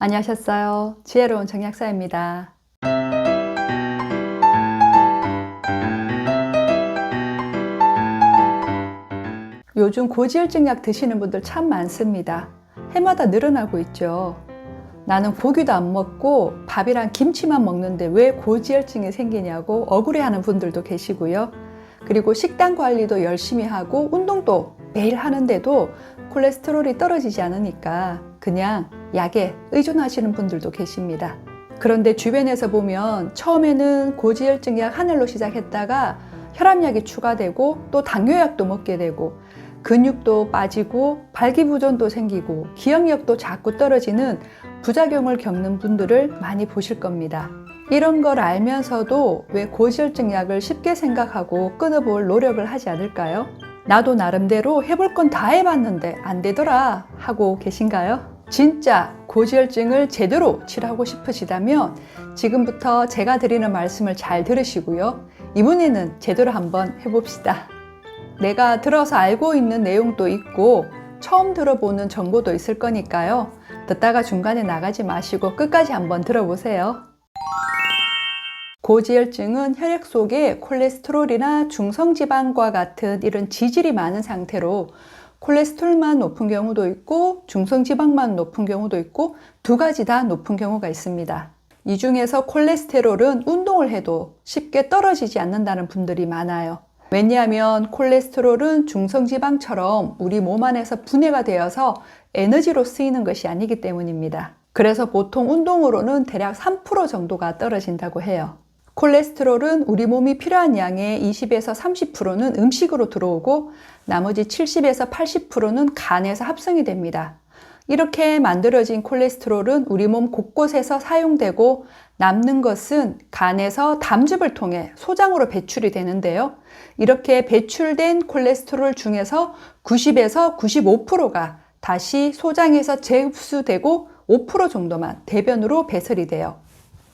안녕하셨어요. 지혜로운 정약사입니다. 요즘 고지혈증 약 드시는 분들 참 많습니다. 해마다 늘어나고 있죠. 나는 고기도 안 먹고 밥이랑 김치만 먹는데 왜 고지혈증이 생기냐고 억울해하는 분들도 계시고요. 그리고 식단 관리도 열심히 하고 운동도 매일 하는데도 콜레스테롤이 떨어지지 않으니까 그냥 약에 의존하시는 분들도 계십니다. 그런데 주변에서 보면 처음에는 고지혈증 약 하나로 시작했다가 혈압약이 추가되고 또 당뇨약도 먹게 되고 근육도 빠지고 발기부전도 생기고 기억력도 자꾸 떨어지는 부작용을 겪는 분들을 많이 보실 겁니다. 이런 걸 알면서도 왜 고지혈증 약을 쉽게 생각하고 끊어볼 노력을 하지 않을까요? 나도 나름대로 해볼 건 다 해봤는데 안 되더라 하고 계신가요? 진짜 고지혈증을 제대로 치료하고 싶으시다면 지금부터 제가 드리는 말씀을 잘 들으시고요. 이번에는 제대로 한번 해봅시다. 내가 들어서 알고 있는 내용도 있고 처음 들어보는 정보도 있을 거니까요. 듣다가 중간에 나가지 마시고 끝까지 한번 들어보세요. 고지혈증은 혈액 속에 콜레스테롤이나 중성지방과 같은 이런 지질이 많은 상태로 콜레스테롤만 높은 경우도 있고 중성지방만 높은 경우도 있고 두 가지 다 높은 경우가 있습니다. 이 중에서 콜레스테롤은 운동을 해도 쉽게 떨어지지 않는다는 분들이 많아요. 왜냐하면 콜레스테롤은 중성지방처럼 우리 몸 안에서 분해가 되어서 에너지로 쓰이는 것이 아니기 때문입니다. 그래서 보통 운동으로는 대략 3% 정도가 떨어진다고 해요. 콜레스테롤은 우리 몸이 필요한 양의 20에서 30%는 음식으로 들어오고 나머지 70에서 80%는 간에서 합성이 됩니다. 이렇게 만들어진 콜레스테롤은 우리 몸 곳곳에서 사용되고 남는 것은 간에서 담즙을 통해 소장으로 배출이 되는데요. 이렇게 배출된 콜레스테롤 중에서 90에서 95%가 다시 소장에서 재흡수되고 5% 정도만 대변으로 배설이 돼요.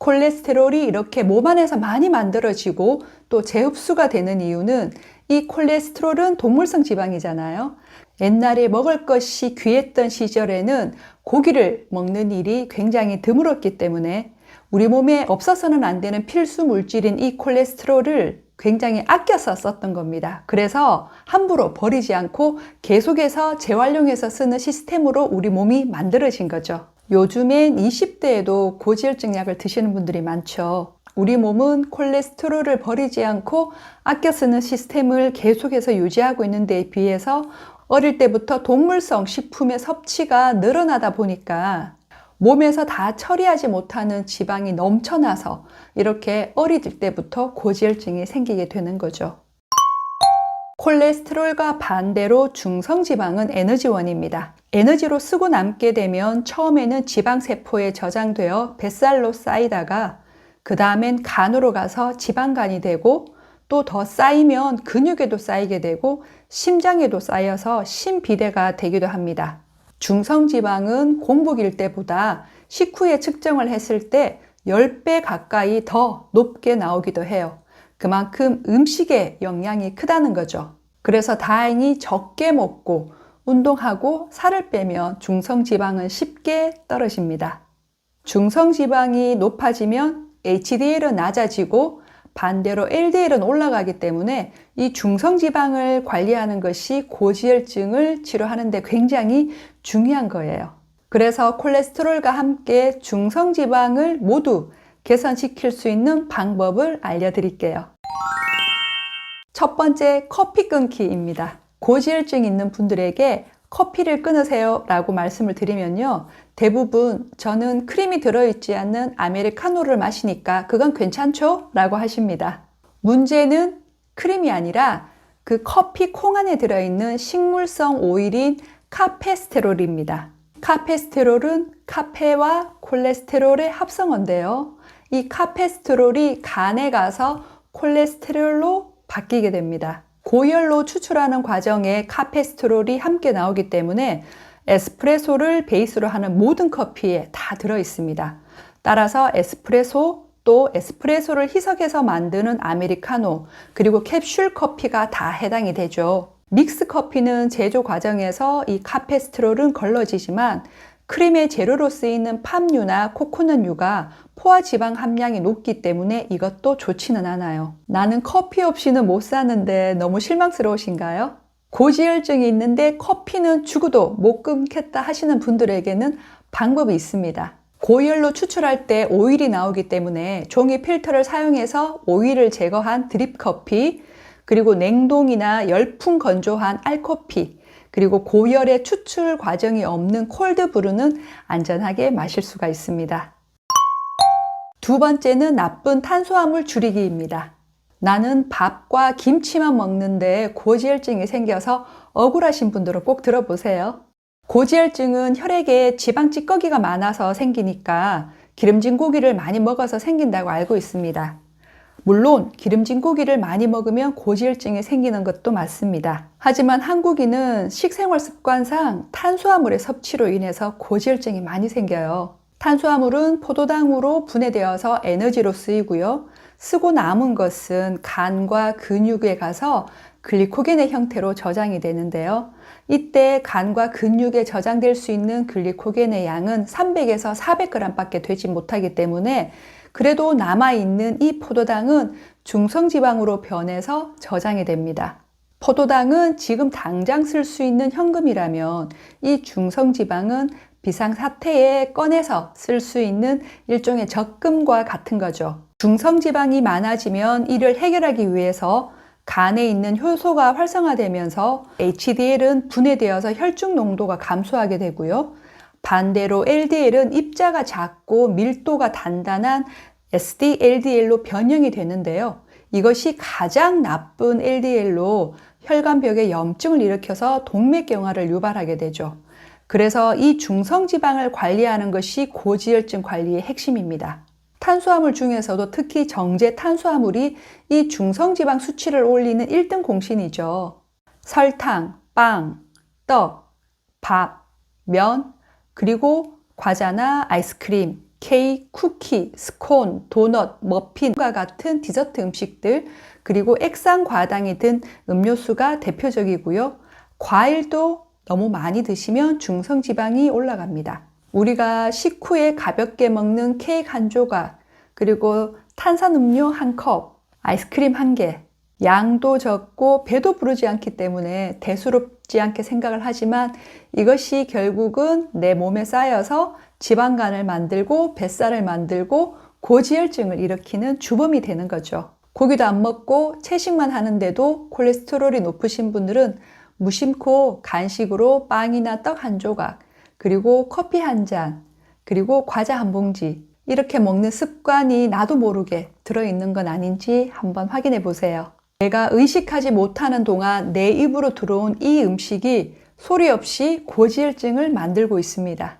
콜레스테롤이 이렇게 몸 안에서 많이 만들어지고 또 재흡수가 되는 이유는 이 콜레스테롤은 동물성 지방이잖아요. 옛날에 먹을 것이 귀했던 시절에는 고기를 먹는 일이 굉장히 드물었기 때문에 우리 몸에 없어서는 안 되는 필수 물질인 이 콜레스테롤을 굉장히 아껴서 썼던 겁니다. 그래서 함부로 버리지 않고 계속해서 재활용해서 쓰는 시스템으로 우리 몸이 만들어진 거죠. 요즘엔 20대에도 고지혈증 약을 드시는 분들이 많죠. 우리 몸은 콜레스테롤을 버리지 않고 아껴 쓰는 시스템을 계속해서 유지하고 있는 데에 비해서 어릴 때부터 동물성 식품의 섭취가 늘어나다 보니까 몸에서 다 처리하지 못하는 지방이 넘쳐나서 이렇게 어릴 때부터 고지혈증이 생기게 되는 거죠. 콜레스테롤과 반대로 중성지방은 에너지원입니다. 에너지로 쓰고 남게 되면 처음에는 지방세포에 저장되어 뱃살로 쌓이다가 그 다음엔 간으로 가서 지방간이 되고 또 더 쌓이면 근육에도 쌓이게 되고 심장에도 쌓여서 심비대가 되기도 합니다. 중성지방은 공복일 때보다 식후에 측정을 했을 때 10배 가까이 더 높게 나오기도 해요. 그만큼 음식의 영향이 크다는 거죠. 그래서 다행히 적게 먹고 운동하고 살을 빼면 중성지방은 쉽게 떨어집니다. 중성지방이 높아지면 HDL은 낮아지고 반대로 LDL은 올라가기 때문에 이 중성지방을 관리하는 것이 고지혈증을 치료하는 데 굉장히 중요한 거예요. 그래서 콜레스테롤과 함께 중성지방을 모두 개선시킬 수 있는 방법을 알려드릴게요. 첫 번째, 커피 끊기입니다. 고지혈증 있는 분들에게 커피를 끊으세요 라고 말씀을 드리면요, 대부분 저는 크림이 들어있지 않는 아메리카노를 마시니까 그건 괜찮죠? 라고 하십니다. 문제는 크림이 아니라 그 커피 콩 안에 들어있는 식물성 오일인 카페스테롤입니다. 카페스테롤은 카페와 콜레스테롤의 합성어인데요. 이 카페스테롤이 간에 가서 콜레스테롤로 바뀌게 됩니다. 고열로 추출하는 과정에 카페스테롤이 함께 나오기 때문에 에스프레소를 베이스로 하는 모든 커피에 다 들어 있습니다. 따라서 에스프레소, 또 에스프레소를 희석해서 만드는 아메리카노, 그리고 캡슐 커피가 다 해당이 되죠. 믹스 커피는 제조 과정에서 이 카페스테롤은 걸러지지만 크림의 재료로 쓰이는 팜유나 코코넛유가 포화지방 함량이 높기 때문에 이것도 좋지는 않아요. 나는 커피 없이는 못 사는데 너무 실망스러우신가요? 고지혈증이 있는데 커피는 죽어도 못 끊겠다 하시는 분들에게는 방법이 있습니다. 고열로 추출할 때 오일이 나오기 때문에 종이 필터를 사용해서 오일을 제거한 드립커피, 그리고 냉동이나 열풍 건조한 알커피, 그리고 고열의 추출 과정이 없는 콜드브루는 안전하게 마실 수가 있습니다. 두 번째는 나쁜 탄수화물 줄이기입니다. 나는 밥과 김치만 먹는데 고지혈증이 생겨서 억울하신 분들은 꼭 들어보세요. 고지혈증은 혈액에 지방 찌꺼기가 많아서 생기니까 기름진 고기를 많이 먹어서 생긴다고 알고 있습니다. 물론 기름진 고기를 많이 먹으면 고지혈증이 생기는 것도 맞습니다. 하지만 한국인은 식생활 습관상 탄수화물의 섭취로 인해서 고지혈증이 많이 생겨요. 탄수화물은 포도당으로 분해되어서 에너지로 쓰이고요. 쓰고 남은 것은 간과 근육에 가서 글리코겐의 형태로 저장이 되는데요. 이때 간과 근육에 저장될 수 있는 글리코겐의 양은 300에서 400g 밖에 되지 못하기 때문에 그래도 남아있는 이 포도당은 중성지방으로 변해서 저장이 됩니다. 포도당은 지금 당장 쓸 수 있는 현금이라면 이 중성지방은 비상사태에 꺼내서 쓸 수 있는 일종의 적금과 같은 거죠. 중성지방이 많아지면 이를 해결하기 위해서 간에 있는 효소가 활성화되면서 HDL은 분해되어서 혈중 농도가 감소하게 되고요. 반대로 LDL은 입자가 작고 밀도가 단단한 SDLDL로 변형이 되는데요. 이것이 가장 나쁜 LDL로 혈관벽에 염증을 일으켜서 동맥경화를 유발하게 되죠. 그래서 이 중성지방을 관리하는 것이 고지혈증 관리의 핵심입니다. 탄수화물 중에서도 특히 정제 탄수화물이 이 중성지방 수치를 올리는 1등 공신이죠. 설탕, 빵, 떡, 밥, 면, 그리고 과자나 아이스크림, 케이크, 쿠키, 스콘, 도넛, 머핀과 같은 디저트 음식들, 그리고 액상과당이 든 음료수가 대표적이고요. 과일도 너무 많이 드시면 중성지방이 올라갑니다. 우리가 식후에 가볍게 먹는 케이크 한 조각, 그리고 탄산음료 한 컵, 아이스크림 한 개, 양도 적고 배도 부르지 않기 때문에 대수롭지 않게 생각을 하지만 이것이 결국은 내 몸에 쌓여서 지방간을 만들고 뱃살을 만들고 고지혈증을 일으키는 주범이 되는 거죠. 고기도 안 먹고 채식만 하는데도 콜레스테롤이 높으신 분들은 무심코 간식으로 빵이나 떡 한 조각, 그리고 커피 한 잔, 그리고 과자 한 봉지 이렇게 먹는 습관이 나도 모르게 들어있는 건 아닌지 한번 확인해 보세요. 내가 의식하지 못하는 동안 내 입으로 들어온 이 음식이 소리 없이 고지혈증을 만들고 있습니다.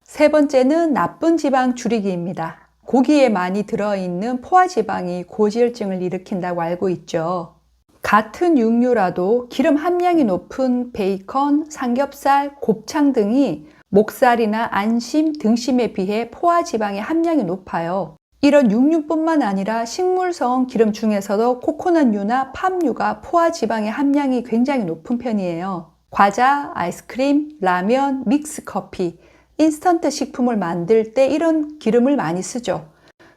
세 번째는 나쁜 지방 줄이기입니다. 고기에 많이 들어있는 포화지방이 고지혈증을 일으킨다고 알고 있죠. 같은 육류라도 기름 함량이 높은 베이컨, 삼겹살, 곱창 등이 목살이나 안심, 등심에 비해 포화지방의 함량이 높아요. 이런 육류뿐만 아니라 식물성 기름 중에서도 코코넛유나 팜유가 포화지방의 함량이 굉장히 높은 편이에요. 과자, 아이스크림, 라면, 믹스커피, 인스턴트 식품을 만들 때 이런 기름을 많이 쓰죠.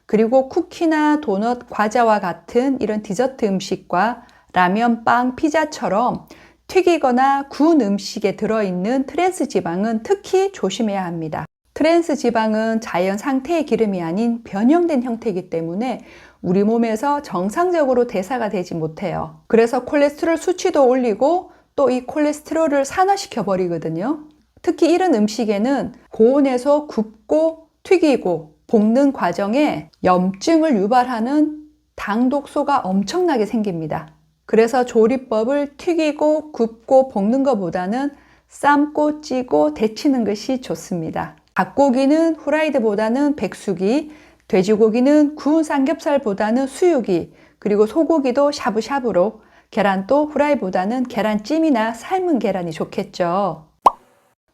그리고 쿠키나 도넛, 과자와 같은 이런 디저트 음식과 라면, 빵, 피자처럼 튀기거나 구운 음식에 들어있는 트랜스 지방은 특히 조심해야 합니다. 트랜스 지방은 자연 상태의 기름이 아닌 변형된 형태이기 때문에 우리 몸에서 정상적으로 대사가 되지 못해요. 그래서 콜레스테롤 수치도 올리고 또 이 콜레스테롤을 산화시켜 버리거든요. 특히 이런 음식에는 고온에서 굽고 튀기고 볶는 과정에 염증을 유발하는 당독소가 엄청나게 생깁니다. 그래서 조리법을 튀기고 굽고 볶는 것보다는 삶고 찌고 데치는 것이 좋습니다. 닭고기는 후라이드보다는 백숙이, 돼지고기는 구운 삼겹살보다는 수육이, 그리고 소고기도 샤브샤브로, 계란도 후라이보다는 계란찜이나 삶은 계란이 좋겠죠.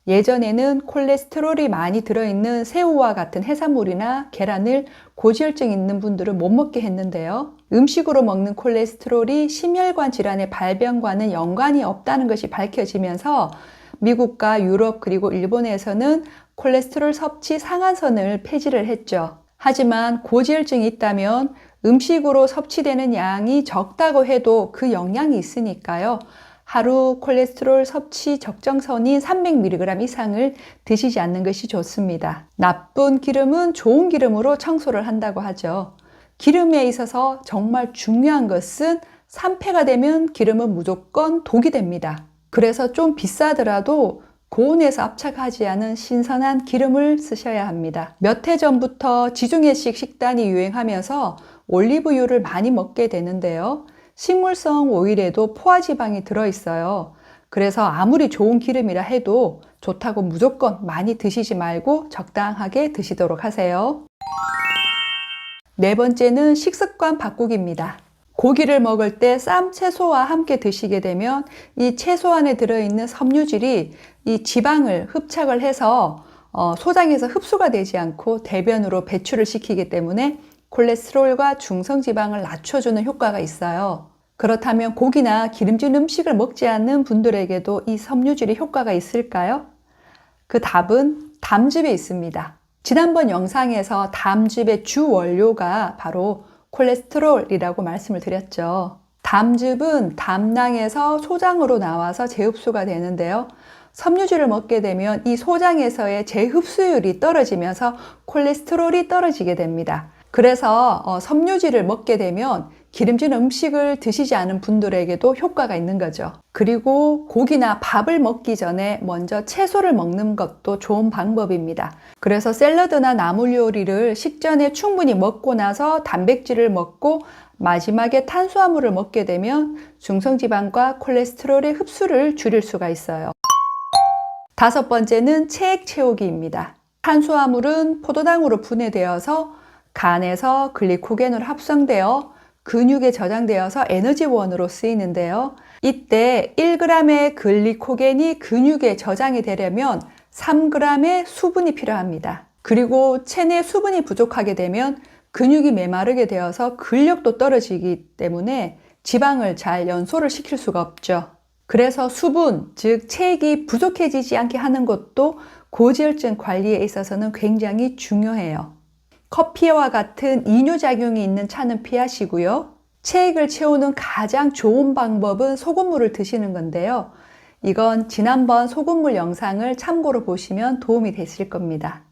예전에는 콜레스테롤이 많이 들어있는 새우와 같은 해산물이나 계란을 고지혈증 있는 분들은 못 먹게 했는데요. 음식으로 먹는 콜레스테롤이 심혈관 질환의 발병과는 연관이 없다는 것이 밝혀지면서 미국과 유럽 그리고 일본에서는 콜레스테롤 섭취 상한선을 폐지를 했죠. 하지만 고지혈증이 있다면 음식으로 섭취되는 양이 적다고 해도 그 영향이 있으니까요. 하루 콜레스테롤 섭취 적정선인 300mg 이상을 드시지 않는 것이 좋습니다. 나쁜 기름은 좋은 기름으로 청소를 한다고 하죠. 기름에 있어서 정말 중요한 것은 산패가 되면 기름은 무조건 독이 됩니다. 그래서 좀 비싸더라도 고온에서 압착하지 않은 신선한 기름을 쓰셔야 합니다. 몇 해 전부터 지중해식 식단이 유행하면서 올리브유를 많이 먹게 되는데요. 식물성 오일에도 포화지방이 들어있어요. 그래서 아무리 좋은 기름이라 해도 좋다고 무조건 많이 드시지 말고 적당하게 드시도록 하세요. 네 번째는 식습관 바꾸기입니다. 고기를 먹을 때 쌈 채소와 함께 드시게 되면 이 채소 안에 들어있는 섬유질이 이 지방을 흡착을 해서 소장에서 흡수가 되지 않고 대변으로 배출을 시키기 때문에 콜레스테롤과 중성지방을 낮춰주는 효과가 있어요. 그렇다면 고기나 기름진 음식을 먹지 않는 분들에게도 이 섬유질이 효과가 있을까요? 그 답은 담즙에 있습니다. 지난번 영상에서 담즙의 주 원료가 바로 콜레스테롤이라고 말씀을 드렸죠. 담즙은 담낭에서 소장으로 나와서 재흡수가 되는데요. 섬유질을 먹게 되면 이 소장에서의 재흡수율이 떨어지면서 콜레스테롤이 떨어지게 됩니다. 그래서 섬유질을 먹게 되면 기름진 음식을 드시지 않은 분들에게도 효과가 있는 거죠. 그리고 고기나 밥을 먹기 전에 먼저 채소를 먹는 것도 좋은 방법입니다. 그래서 샐러드나 나물 요리를 식전에 충분히 먹고 나서 단백질을 먹고 마지막에 탄수화물을 먹게 되면 중성지방과 콜레스테롤의 흡수를 줄일 수가 있어요. 다섯 번째는 체액 채우기입니다. 탄수화물은 포도당으로 분해되어서 간에서 글리코겐으로 합성되어 근육에 저장되어서 에너지원으로 쓰이는데요. 이때 1g의 글리코겐이 근육에 저장이 되려면 3g의 수분이 필요합니다. 그리고 체내 수분이 부족하게 되면 근육이 메마르게 되어서 근력도 떨어지기 때문에 지방을 잘 연소를 시킬 수가 없죠. 그래서 수분, 즉 체액이 부족해지지 않게 하는 것도 고지혈증 관리에 있어서는 굉장히 중요해요. 커피와 같은 이뇨작용이 있는 차는 피하시고요. 체액을 채우는 가장 좋은 방법은 소금물을 드시는 건데요. 이건 지난번 소금물 영상을 참고로 보시면 도움이 되실 겁니다.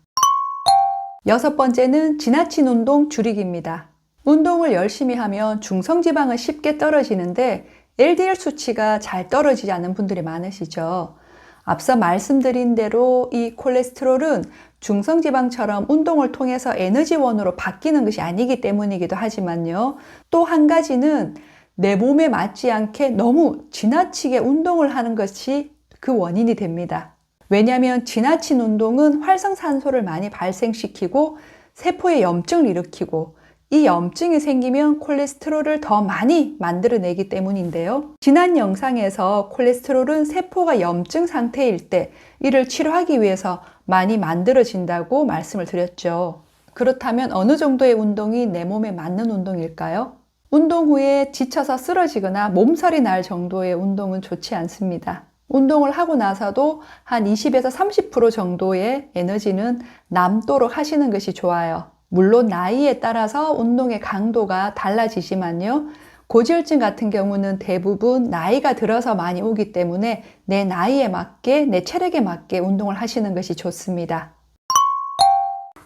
여섯 번째는 지나친 운동 줄이기입니다. 운동을 열심히 하면 중성지방은 쉽게 떨어지는데 LDL 수치가 잘 떨어지지 않는 분들이 많으시죠. 앞서 말씀드린 대로 이 콜레스테롤은 중성지방처럼 운동을 통해서 에너지원으로 바뀌는 것이 아니기 때문이기도 하지만요. 또 한 가지는 내 몸에 맞지 않게 너무 지나치게 운동을 하는 것이 그 원인이 됩니다. 왜냐하면 지나친 운동은 활성산소를 많이 발생시키고 세포에 염증을 일으키고 이 염증이 생기면 콜레스테롤을 더 많이 만들어내기 때문인데요. 지난 영상에서 콜레스테롤은 세포가 염증 상태일 때 이를 치료하기 위해서 많이 만들어진다고 말씀을 드렸죠. 그렇다면 어느 정도의 운동이 내 몸에 맞는 운동일까요? 운동 후에 지쳐서 쓰러지거나 몸살이 날 정도의 운동은 좋지 않습니다. 운동을 하고 나서도 한 20에서 30% 정도의 에너지는 남도록 하시는 것이 좋아요. 물론 나이에 따라서 운동의 강도가 달라지지만요. 고지혈증 같은 경우는 대부분 나이가 들어서 많이 오기 때문에 내 나이에 맞게, 내 체력에 맞게 운동을 하시는 것이 좋습니다.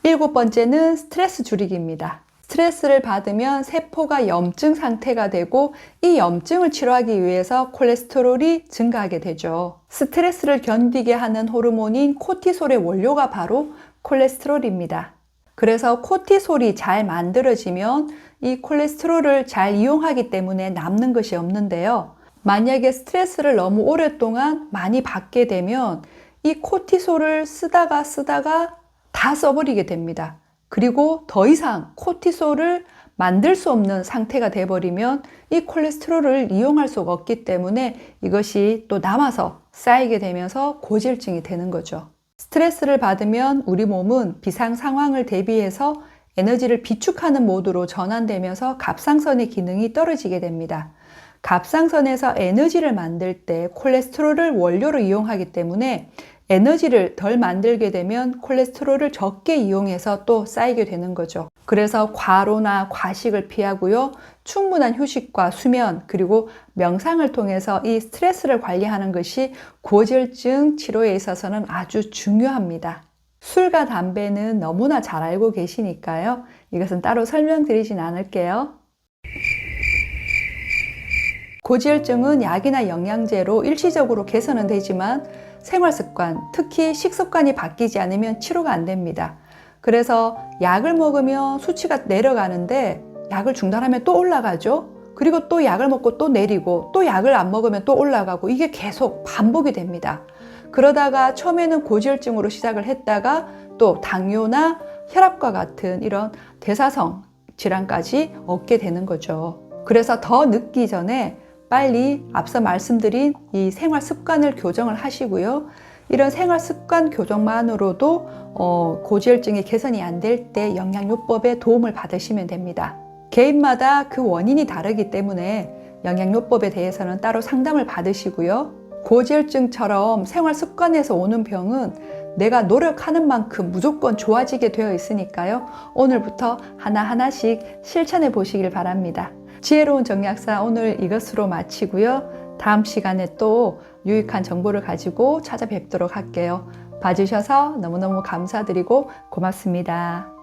일곱 번째는 스트레스 줄이기입니다. 스트레스를 받으면 세포가 염증 상태가 되고 이 염증을 치료하기 위해서 콜레스테롤이 증가하게 되죠. 스트레스를 견디게 하는 호르몬인 코티솔의 원료가 바로 콜레스테롤입니다. 그래서 코티솔이 잘 만들어지면 이 콜레스테롤을 잘 이용하기 때문에 남는 것이 없는데요. 만약에 스트레스를 너무 오랫동안 많이 받게 되면 이 코티솔을 쓰다가 다 써버리게 됩니다. 그리고 더 이상 코티솔을 만들 수 없는 상태가 돼버리면 이 콜레스테롤을 이용할 수가 없기 때문에 이것이 또 남아서 쌓이게 되면서 고지혈증이 되는 거죠. 스트레스를 받으면 우리 몸은 비상 상황을 대비해서 에너지를 비축하는 모드로 전환되면서 갑상선의 기능이 떨어지게 됩니다. 갑상선에서 에너지를 만들 때 콜레스테롤을 원료로 이용하기 때문에 에너지를 덜 만들게 되면 콜레스테롤을 적게 이용해서 또 쌓이게 되는 거죠. 그래서 과로나 과식을 피하고요. 충분한 휴식과 수면 그리고 명상을 통해서 이 스트레스를 관리하는 것이 고지혈증 치료에 있어서는 아주 중요합니다. 술과 담배는 너무나 잘 알고 계시니까요. 이것은 따로 설명드리진 않을게요. 고지혈증은 약이나 영양제로 일시적으로 개선은 되지만 생활습관, 특히 식습관이 바뀌지 않으면 치료가 안 됩니다. 그래서 약을 먹으면 수치가 내려가는데 약을 중단하면 또 올라가죠. 그리고 또 약을 먹고 또 내리고 또 약을 안 먹으면 또 올라가고 이게 계속 반복이 됩니다. 그러다가 처음에는 고지혈증으로 시작을 했다가 또 당뇨나 혈압과 같은 이런 대사성 질환까지 얻게 되는 거죠. 그래서 더 늦기 전에 빨리 앞서 말씀드린 이 생활 습관을 교정을 하시고요. 이런 생활 습관 교정만으로도 고지혈증이 개선이 안 될 때 영양요법의 도움을 받으시면 됩니다. 개인마다 그 원인이 다르기 때문에 영양요법에 대해서는 따로 상담을 받으시고요. 고지혈증처럼 생활 습관에서 오는 병은 내가 노력하는 만큼 무조건 좋아지게 되어 있으니까요. 오늘부터 하나하나씩 실천해 보시길 바랍니다. 지혜로운 정약사 오늘 이것으로 마치고요. 다음 시간에 또 유익한 정보를 가지고 찾아뵙도록 할게요. 봐주셔서 너무너무 감사드리고 고맙습니다.